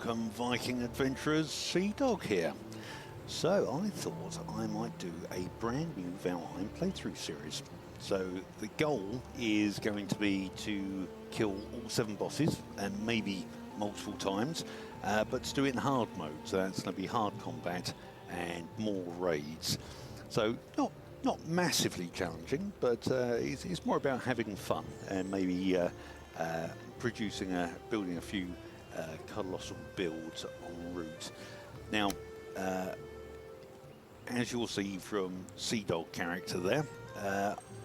Welcome Viking adventurers, SeaDog here. So I thought I might do a brand new Valheim playthrough series. So the goal is going to be to kill all 7 bosses and maybe multiple times, but to do it in hard mode. So that's going to be hard combat and more raids. So not massively challenging, but it's more about having fun and maybe building a few colossal builds en route. Now, as you'll see from SeaDog character there,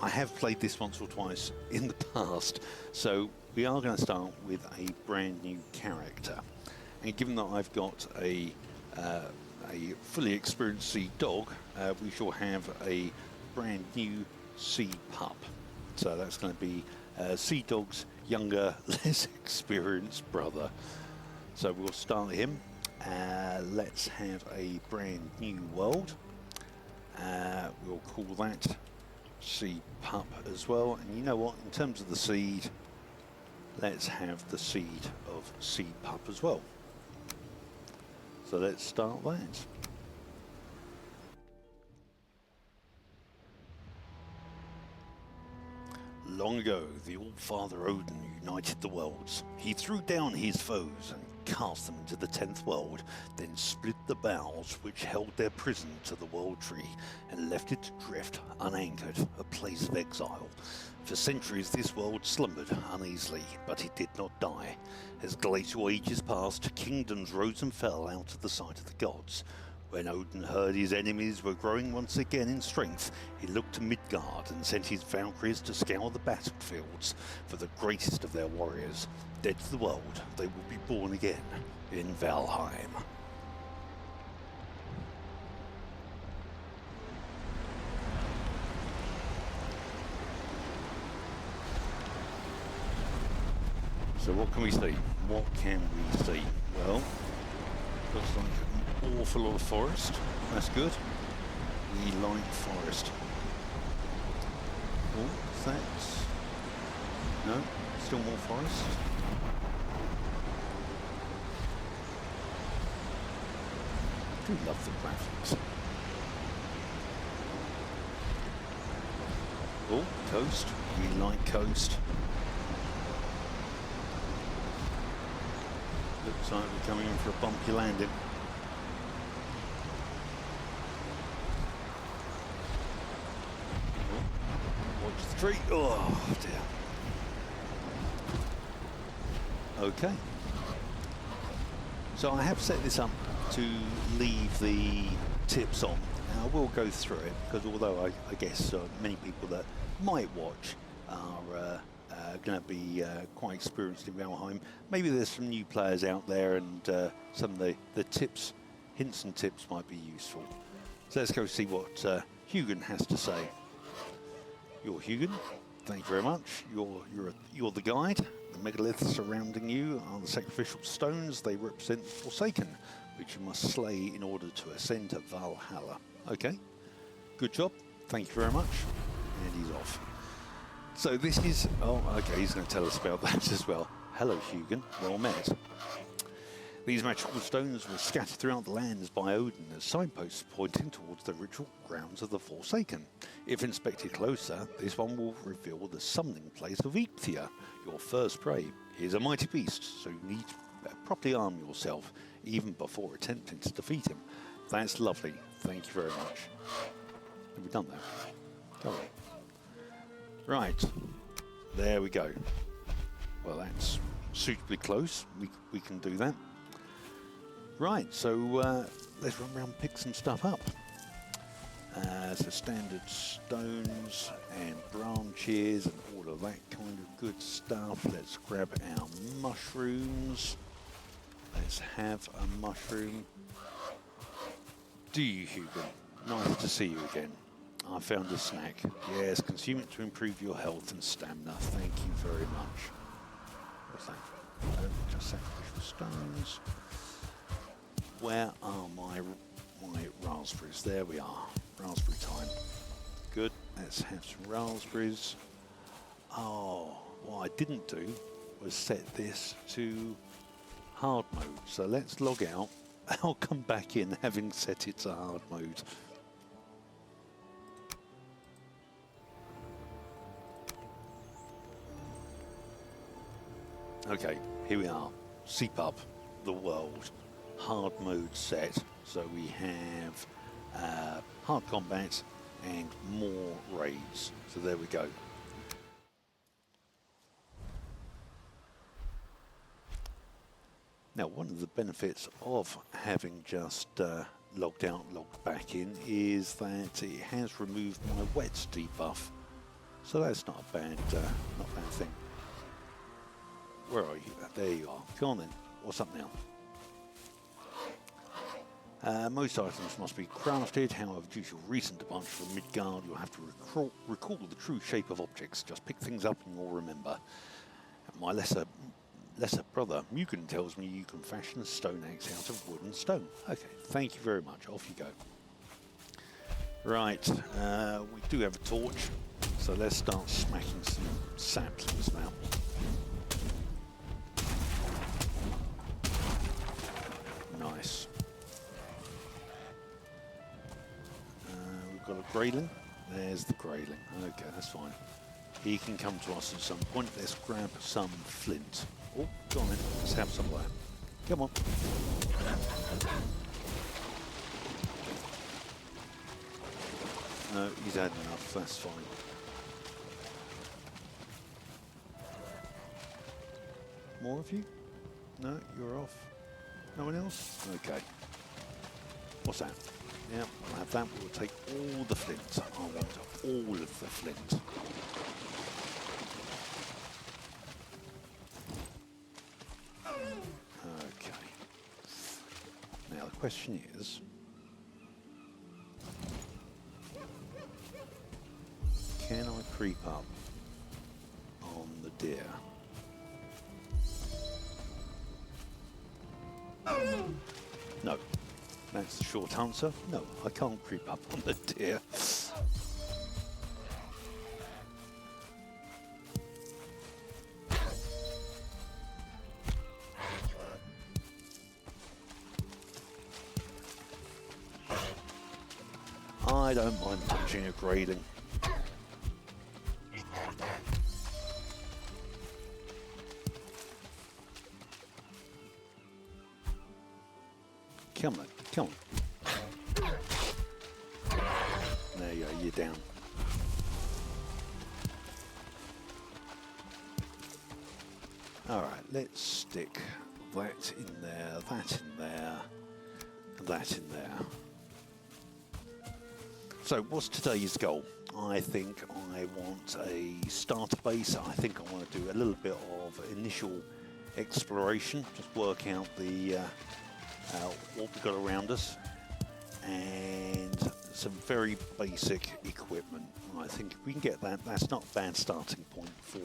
I have played this once or twice in the past, so we are going to start with a brand new character. And given that I've got a fully experienced SeaDog, we shall have a brand new sea pup. So that's going to be SeaDog's younger, less experienced brother. So we'll start him. Let's have a brand new world. We'll call that Sea Pup as well. And you know what? In terms of the seed, let's have the seed of Sea Pup as well. So let's start that. Long ago, the All-Father Odin united the worlds. He threw down his foes and cast them into the 10th world, then split the boughs which held their prison to the world tree and left it to drift unanchored, a place of exile. For centuries this world slumbered uneasily, but it did not die. As glacial ages passed, kingdoms rose and fell out of the sight of the gods. When Odin heard his enemies were growing once again in strength, he looked to Midgard and sent his Valkyries to scour the battlefields for the greatest of their warriors. Dead to the world, they will be born again in Valheim. So what can we see? What can we see? Well, looks like an awful lot of forest. That's good. We like forest. Oh, that's... No, still more forest. I do love the graphics. Oh, coast. We like coast. Looks like we're coming in for a bumpy landing. Watch the tree. Oh dear. Okay. So I have set this up to leave the tips on. And I will go through it because although I guess many people that might watch are going to be quite experienced in Valheim, maybe there's some new players out there and some of the tips, hints and tips might be useful. So let's go see what Hugin has to say. You're Hugin, thank you very much. You're the guide. The megaliths surrounding you are the sacrificial stones. They represent the Forsaken, which you must slay in order to ascend to Valhalla. Okay, good job. Thank you very much. And he's off. So this is... Oh, okay, he's going to tell us about that as well. Hello, Hugin. Well met. These magical stones were scattered throughout the lands by Odin as signposts pointing towards the ritual grounds of the Forsaken. If inspected closer, this one will reveal the summoning place of Eikthyr, your first prey. He is a mighty beast, so you need to properly arm yourself, even before attempting to defeat him. That's lovely. Thank you very much. Have we done that? Go on. Right. There we go. Well, that's suitably close. We can do that. Right, so let's run around and pick some stuff up. So standard stones and branches and all of that kind of good stuff. Let's grab our mushrooms. Let's have a mushroom. Do you, Hugin? Nice to see you again. I found a snack. Yes, consume it to improve your health and stamina. Thank you very much. What's that? Just sacrificial stones. Where are my raspberries? There we are. Raspberry time. Good. Let's have some raspberries. Oh, what I didn't do was set this to hard mode. So let's log out. I'll come back in having set it to hard mode. Okay, here we are. SeaPub, the world, hard mode set. So we have hard combat and more raids. So there we go. Now, one of the benefits of having just logged out, logged back in, is that it has removed my wet debuff. So that's not a bad thing. Where are you? There you are. Go on then. What's up now? Most items must be crafted. However, due to your recent departure from Midgard, you'll have to recall the true shape of objects. Just pick things up and you'll remember. My lesser brother, Mugen, tells me you can fashion a stone axe out of wood and stone. Okay, thank you very much. Off you go. Right, we do have a torch, so let's start smacking some saplings now. Nice. We've got a grayling. There's the grayling. Okay, that's fine. He can come to us at some point. Let's grab some flint. Oh, go on then. Let's have some of that. Come on. No, he's had enough. That's fine. More of you? No, you're off. No one else? Okay. What's that? Yeah, we'll have that. We'll take all the flint. I want all of the flint. Okay. Now the question is, can I creep up on the deer? No. That's the short answer. No, I can't creep up on the deer. I don't mind touching a grading. Come on, come on. There you go, you're down. Alright, let's stick that in there, that in there, that in there. So what's today's goal? I think I want a starter base. I think I want to do a little bit of initial exploration, just work out the what we've got around us, and some very basic equipment. I think if we can get that, that's not a bad starting point for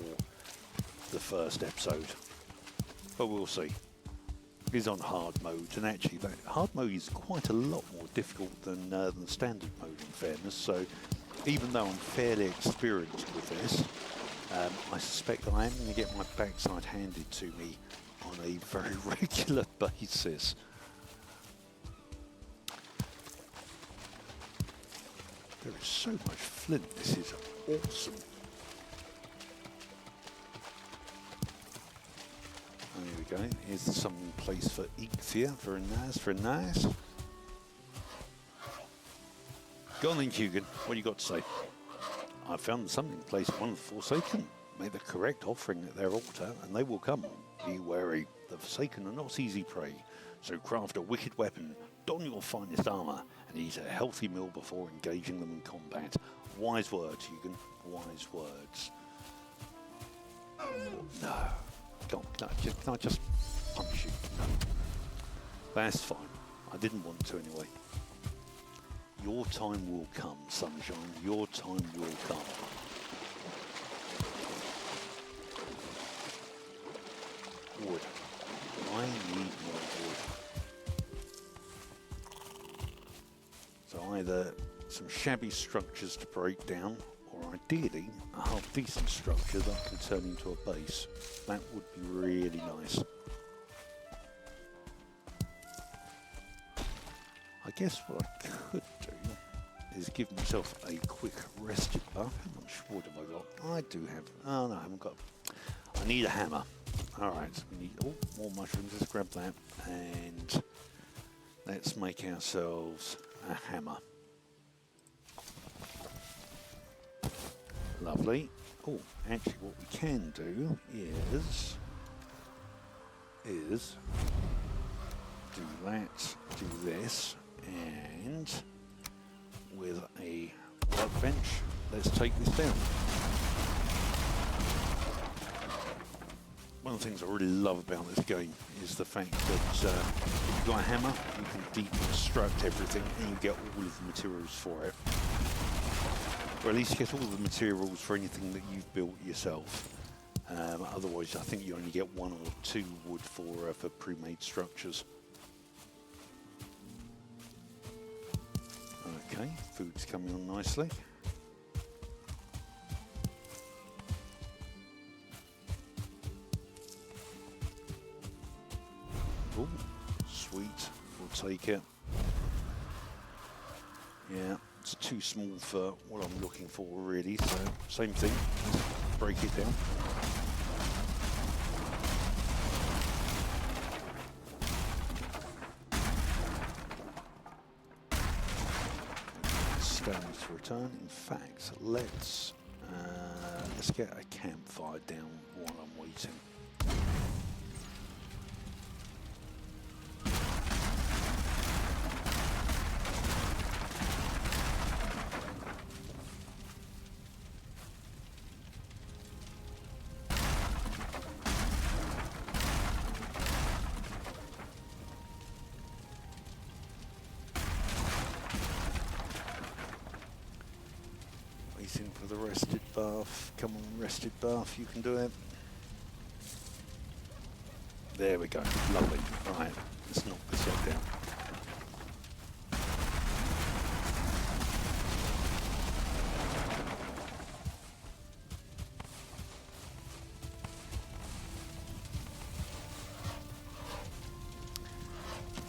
the first episode. But we'll see. It's on hard mode, and actually that hard mode is quite a lot more difficult than standard mode, in fairness. So even though I'm fairly experienced with this, I suspect I am going to get my backside handed to me on a very regular basis. There is so much flint. This is awesome. There we go. Here's some place for Ichthia. Very nice, very nice. Go on then, Hugan. What do you got to say? I found something placed one of the Forsaken. Make the correct offering at their altar, and they will come. Be wary. The Forsaken are not easy prey, so craft a wicked weapon, don your finest armour, and eat a healthy meal before engaging them in combat. Wise words, Hugan. Wise words. No. Can I just punch you? No. That's fine. I didn't want to anyway. Your time will come, sunshine. Your time will come. Wood. I need more wood. So either some shabby structures to break down, or ideally a half decent structure that can turn into a base. That would be really nice. guess what I could do is give myself a quick rested buff. How much wood have I got? I do have. Oh no, I haven't got. I need a hammer. Alright, so we need more mushrooms. Let's grab that and let's make ourselves a hammer. Lovely. Oh, actually what we can do is do that, do this, and with a workbench, let's take this down. One of the things I really love about this game is the fact that if you've got a hammer, you can deconstruct everything and you get all of the materials for it. Or at least you get all the materials for anything that you've built yourself. Otherwise, I think you only get 1 or 2 wood for pre-made structures. Okay, food's coming on nicely. Oh, sweet, we'll take it. Yeah, it's too small for what I'm looking for really, so same thing, let's break it down. Stones to return. In fact, let's get a campfire down while I'm waiting. Waiting for the rested bath. Come on, rested bath, you can do it. There we go, lovely. Right, let's knock this lot down.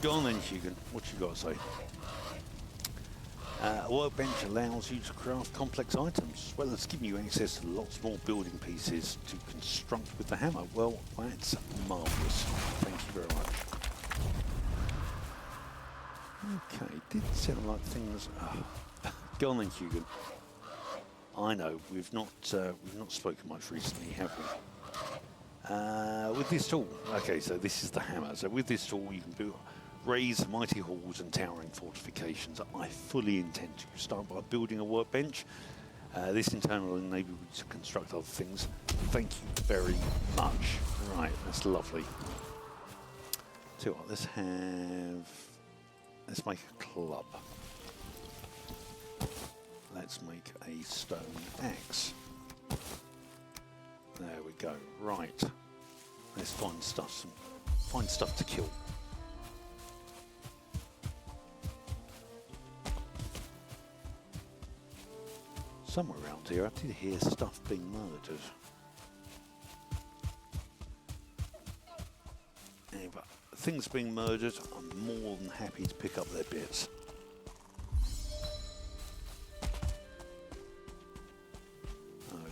Go on then, Hugan, what you got to say? A workbench allows you to craft complex items, as well as giving you access to lots more building pieces to construct with the hammer. Well, that's marvellous. Thank you very much. Okay, did sound like things. Go on then, Hugan. I know we've not spoken much recently, have we? With this tool, okay, so this is the hammer. So with this tool, you can build. Raise mighty halls and towering fortifications. I fully intend to start by building a workbench. This in turn will enable you to construct other things. Thank you very much. Right, that's lovely. So what, let's make a club. Let's make a stone axe. There we go. Right. Let's find stuff to kill. Somewhere around here, I did hear stuff being murdered. Yeah, but things being murdered, I'm more than happy to pick up their bits.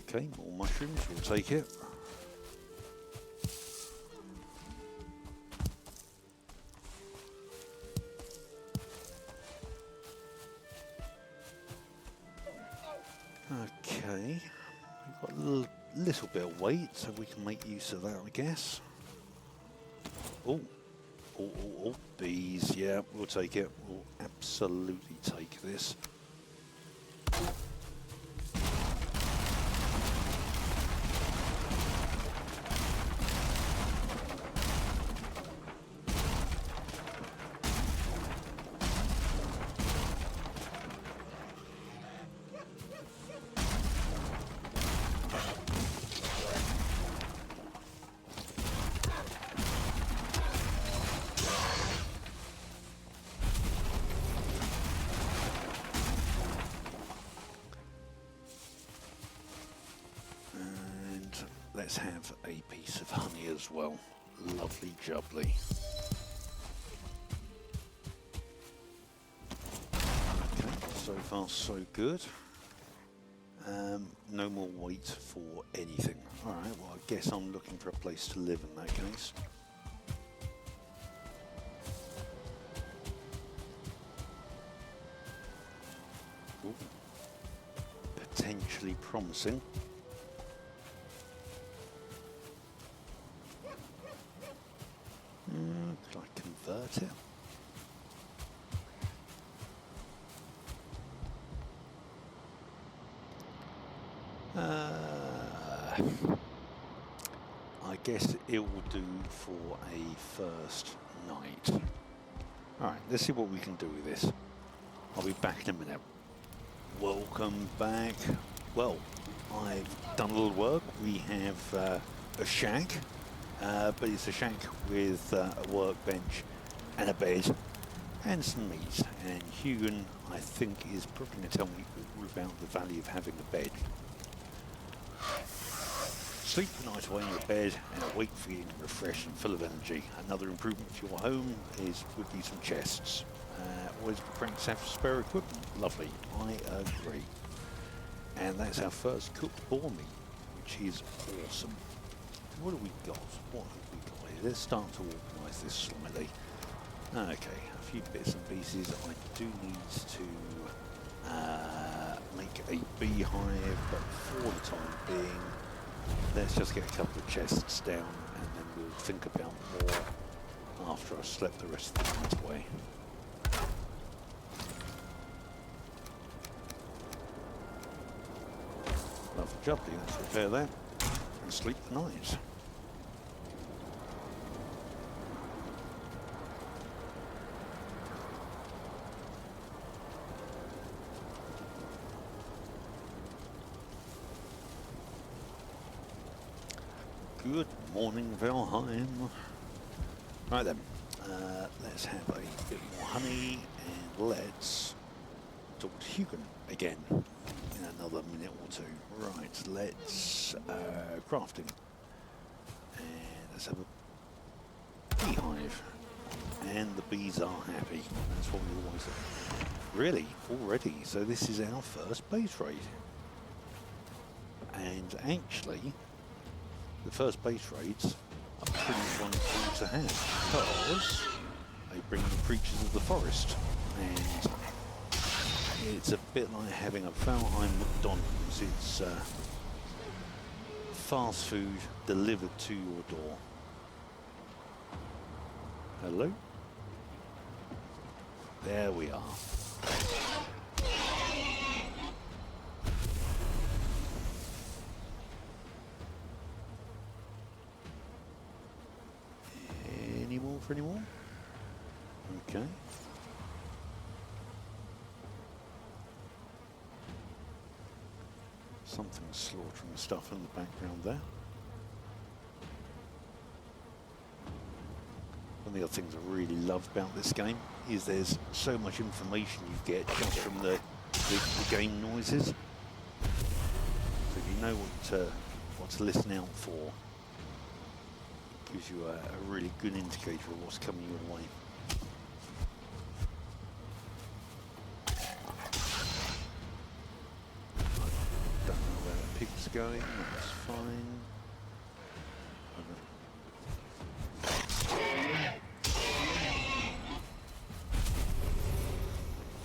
Okay, more mushrooms, we'll take it. Okay, we've got a little bit of weight, so we can make use of that, I guess. Oh, bees, yeah, we'll take it. We'll absolutely take this. Let's have a piece of honey as well. Lovely jubbly. far so good. No more wait for anything. Alright, well I guess I'm looking for a place to live in that case. Ooh. Potentially promising. Could I convert it? I guess it will do for a first night. Alright, let's see what we can do with this. I'll be back in a minute. Welcome back. Well, I've done a little work. We have a shack, but it's a shack with a workbench and a bed and some meat. And Hugon, I think, is probably going to tell me all about the value of having a bed. Sleep the night away in your bed and awake feeling refreshed and full of energy. Another improvement to your home would be some chests. Always good practice to have spare equipment. Lovely, I agree. And that's our first cooked boar meat, which is awesome. What have we got? What have we got here? Let's start to organise this slightly. Okay, a few bits and pieces. I do need to make a beehive, but for the time being, let's just get a couple of chests down and then we'll think about more after I've slept the rest of the night away. Lovely jubbly, let's repair that and sleep the night. Good morning, Valheim. Right then, let's have a bit more honey and let's talk to Hugon again in another minute or two. Right, let's crafting and let's have a beehive. And the bees are happy. That's what we always say. Really, already? So this is our first base raid. And actually, the first base raids are pretty wonderful to have because they bring the creatures of the forest, and it's a bit like having a Valheim McDonald's. It's fast food delivered to your door. Hello? There we are. Any more? Okay. Something slaughtering stuff in the background there. One of the other things I really love about this game is there's so much information you get just from the game noises. So if you know what to listen out for, gives you a really good indicator of what's coming your way. I don't know where that pig's going, that's fine.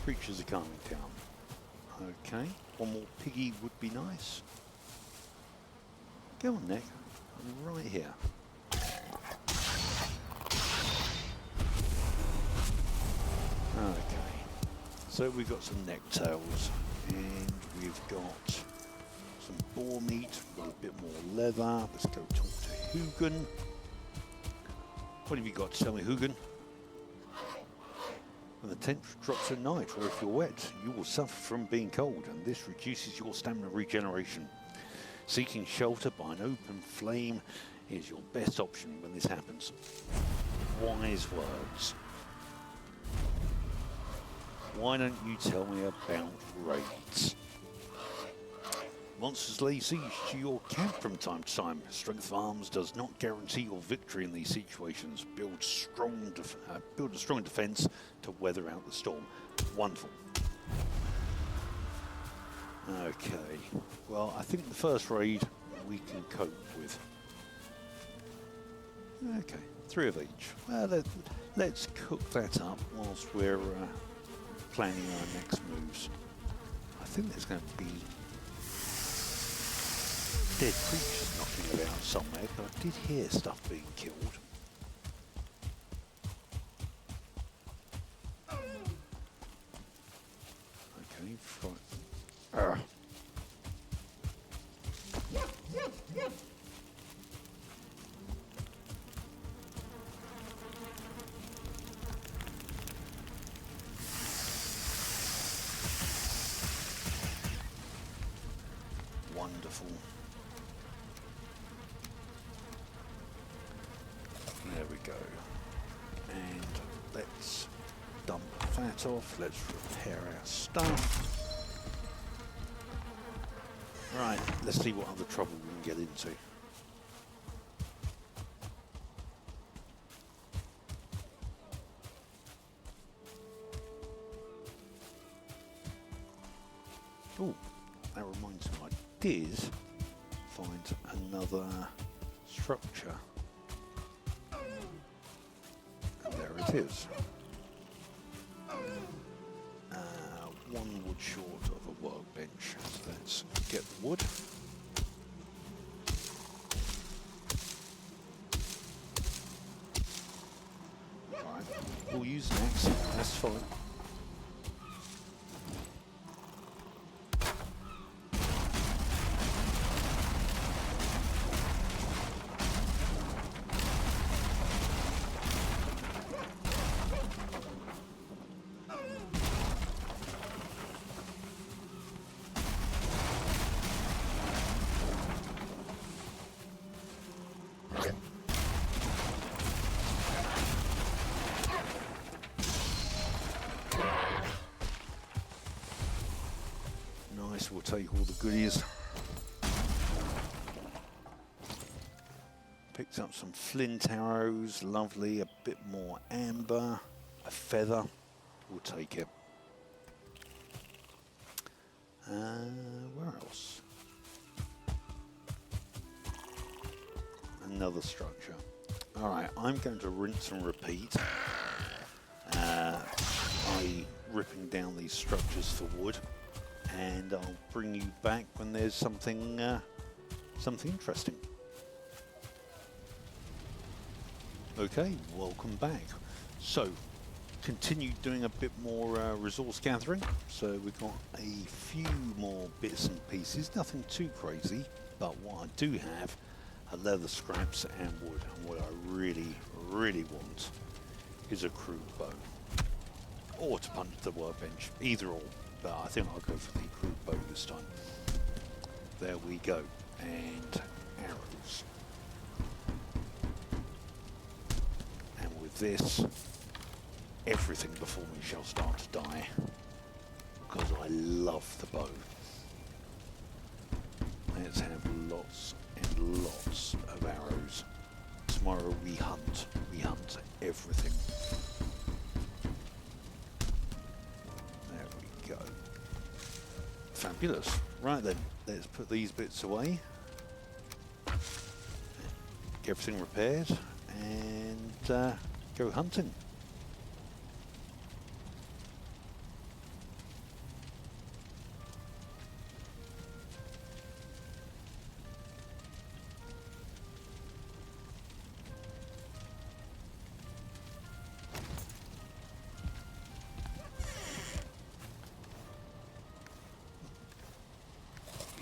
Creatures are calming down. Okay, one more piggy would be nice. Go on, Nick, I'm right here. Okay, so we've got some necktails and we've got some boar meat, we've got a bit more leather. Let's go talk to Hugon. What have you got to tell me, Hugon? When the temperature drops at night, or if you're wet, you will suffer from being cold, and this reduces your stamina regeneration. Seeking shelter by an open flame is your best option when this happens. Wise words. Why don't you tell me about raids? Monsters lay siege to your camp from time to time. Strength of arms does not guarantee your victory in these situations. Build a strong defense to weather out the storm. Wonderful. Okay, well, I think the first raid we can cope with. Okay, 3 of each. Well, let's cook that up whilst we're planning our next moves. I think there's going to be dead creatures knocking around somewhere, but I did hear stuff being killed. Okay, fine. Wonderful. There we go. And let's dump that off. Let's repair our stuff. Right, let's see what other trouble we can get into. Oh, that reminds me, I did find another structure. And there it is. One wood short of a workbench. So let's get the wood. Alright, we'll use an axe, that's fine. Nice, we'll take all the goodies. Picked up some flint arrows, lovely, a bit more amber, a feather, we'll take it. Where else? Another structure. Alright, I'm going to rinse and repeat. Ripping down these structures for wood, and I'll bring you back when there's something interesting. Okay, welcome back. So, continue doing a bit more resource gathering. So we've got a few more bits and pieces, nothing too crazy, but what I do have are leather scraps and wood. And what I really, really want is a crude bow. Or to punch the workbench, either or. But I think I'll go for the crude bow this time. There we go. And arrows. And with this, everything before me shall start to die. Because I love the bow. Let's have lots and lots of arrows. Tomorrow we hunt everything. There we go. Fabulous. Right then, let's put these bits away. Get everything repaired and go hunting.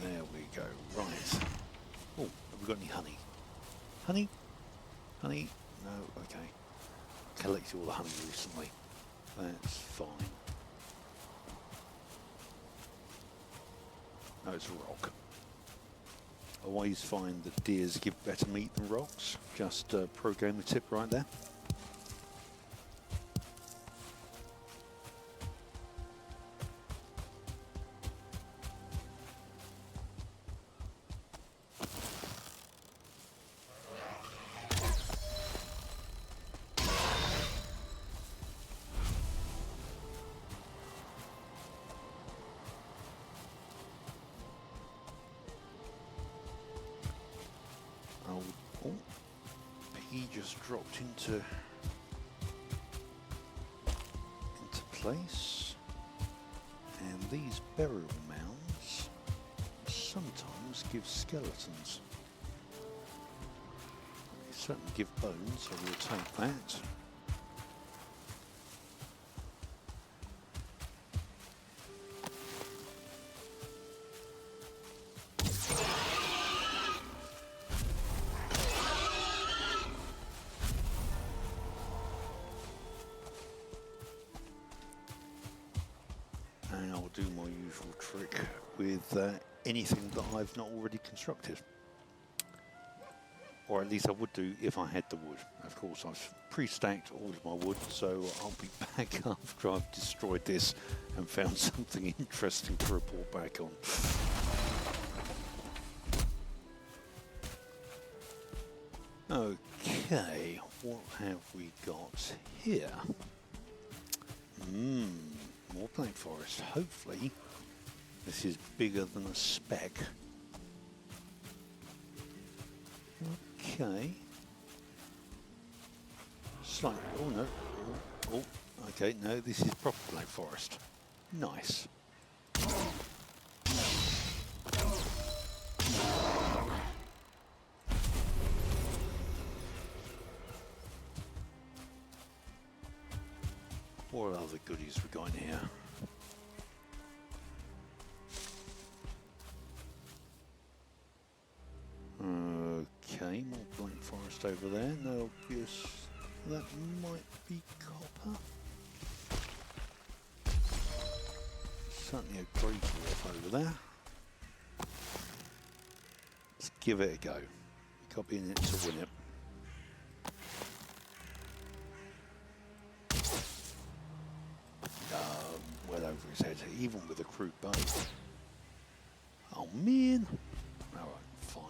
There we go. Right. Oh, have we got any honey? Honey? Honey? No, okay. Collected all the honey recently. That's fine. No, it's a rock. I always find that deers give better meat than rocks. Just pro gamer tip right there. just dropped into place, and these burial mounds sometimes give skeletons. They certainly give bones, so we'll take that. And I'll do my usual trick with anything that I've not already constructed. Or at least I would do if I had the wood. Of course, I've pre-stacked all of my wood, so I'll be back after I've destroyed this and found something interesting to report back on. Okay, what have we got here? More Black Forest. Hopefully, this is bigger than a speck. Okay. Slightly. Oh no. Oh, okay. No, this is proper Black Forest. Nice. What other goodies we got in here? Okay, more Black Forest over there. No obvious. That might be copper. Certainly a great dwarf over there. Let's give it a go. Got to be in it to win it. Well over his head, even with a crude bow. Oh man! Alright, fine.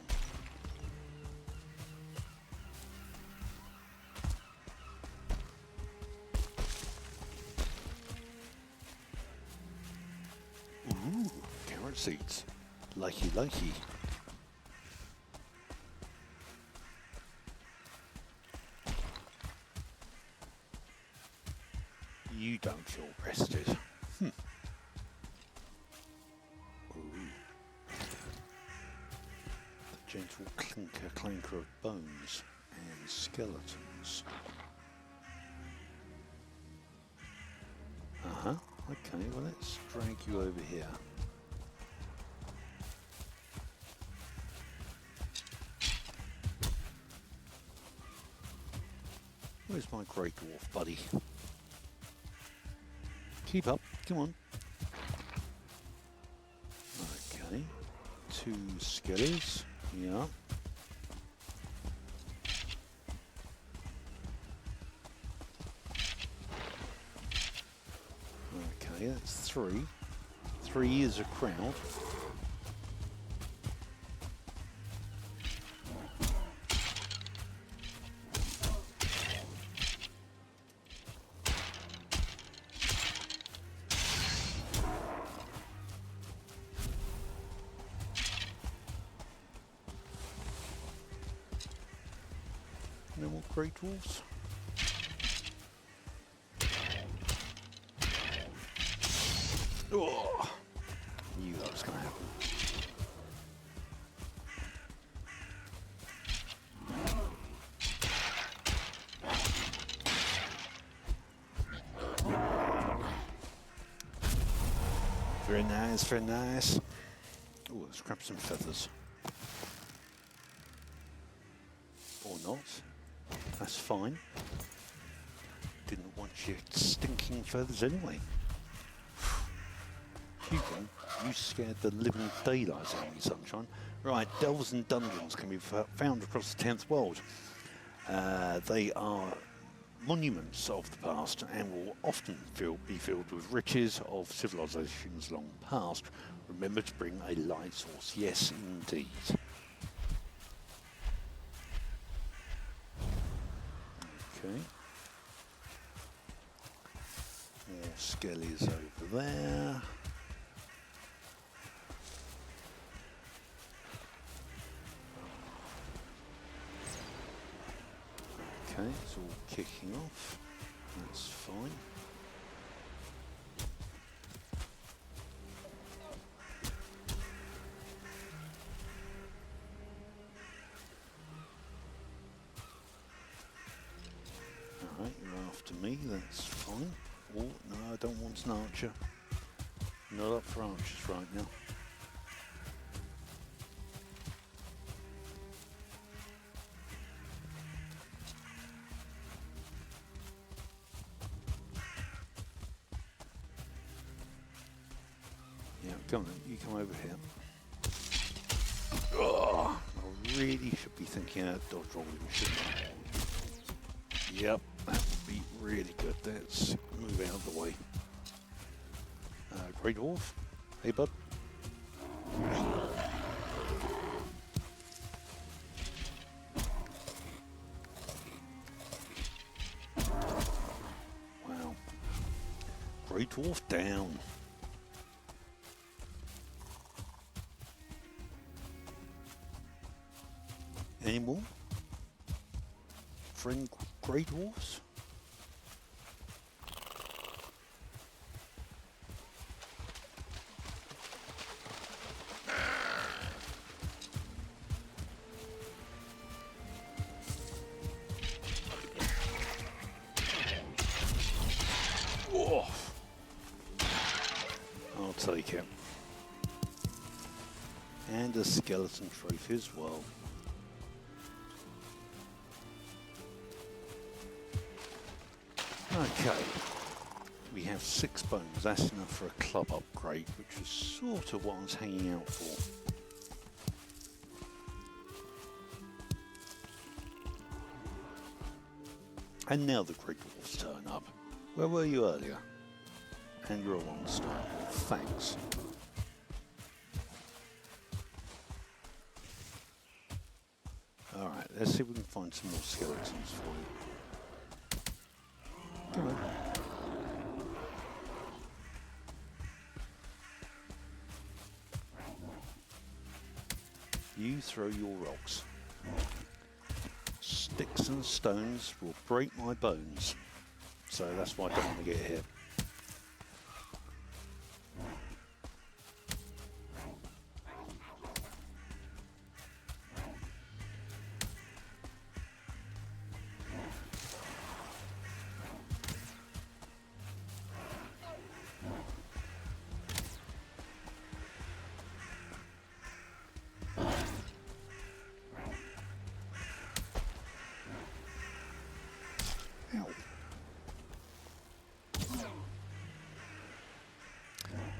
Ooh, carrot seeds. Likey, likey. You don't feel rested. Ooh. The gentle clanker of bones and skeletons. Okay, well let's drag you over here. Where's my grey dwarf, buddy? Keep up, come on. Okay, 2 skellies, yeah. Okay, that's 3. 3 is a crowd. No more grey dwarfs. Oh, knew that was going to happen. Very nice, very nice. Oh, let's grab some feathers. Or not. That's fine. Didn't want your stinking feathers anyway. People, you scared the living daylights out of me, sunshine. Right, delves and dungeons can be found across the 10th world. They are monuments of the past and will often be filled with riches of civilizations long past. Remember to bring a light source. Yes, indeed. Okay. More skellies over there. kicking off. That's fine. Alright, you're after me, that's fine. Oh, no, I don't want an archer. Not up for archers right now. Yeah, come on, you come over here. Oh, I really should be thinking out dodge rolling, shouldn't I? Yep, that would be really good. Let's move out of the way. Grey Dwarf, hey bud. Wow. Grey Dwarf down. Any more? Friend Grey Dwarfs? Oh. I'll take it. And a skeleton trophy as well. Okay, we have 6 bones, that's enough for a club upgrade, which is sort of what I was hanging out for. And now the Grey Dwarfs turn up. Where were you earlier? And you're a 1-star, thanks. Alright, let's see if we can find some more skeletons for you. Come on. You throw your rocks. Sticks and stones will break my bones. So that's why I don't want to get hit.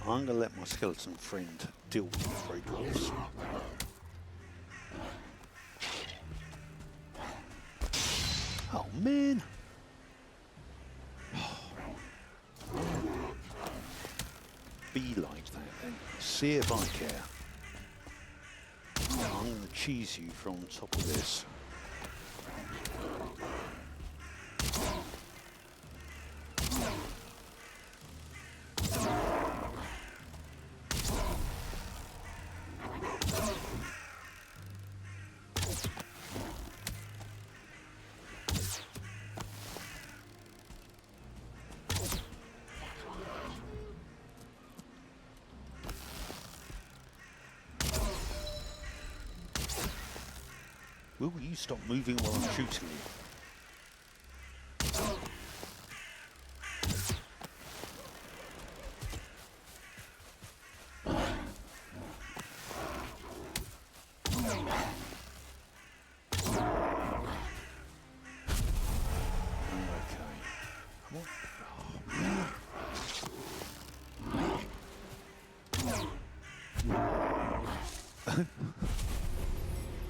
I'm going to let my skeleton friend deal with the Grey Dwarfs. Oh man! Be like that then. See if I care. I'm going to cheese you from on top of this. Will you stop moving while I'm shooting you?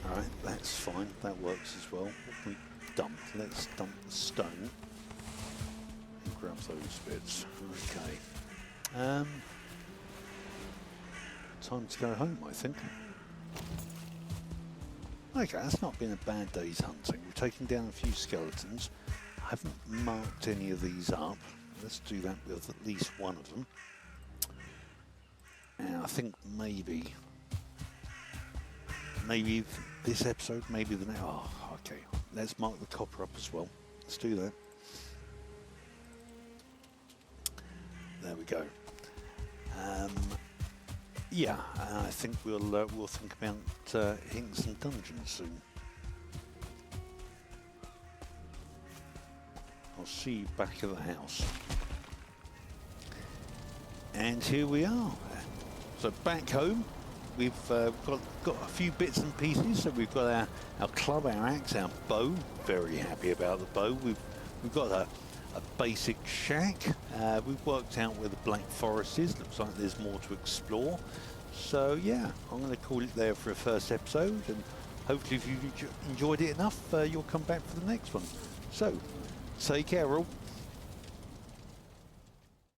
Alright, that's fine, that works as well. What we dump? Let's dump the stone and grab those bits. Okay. Time to go home, I think. Okay, that's not been a bad day's hunting. We've taken down a few skeletons. I haven't marked any of these up. Let's do that with at least one of them. And I think maybe this episode, maybe the next. Oh, okay. Let's mark the copper up as well. Let's do that. There we go. Yeah, I think we'll think about hitting some dungeons soon. I'll see you back at the house. And here we are. So back home, we've got a few bits and pieces. So we've got our club, our axe, our bow. Very happy about the bow. We've got a basic shack. We've worked out where the Black Forest is. Looks like there's more to explore. So yeah, I'm going to call it there for a first episode, and hopefully if you enjoyed it enough, you'll come back for the next one. So take care all.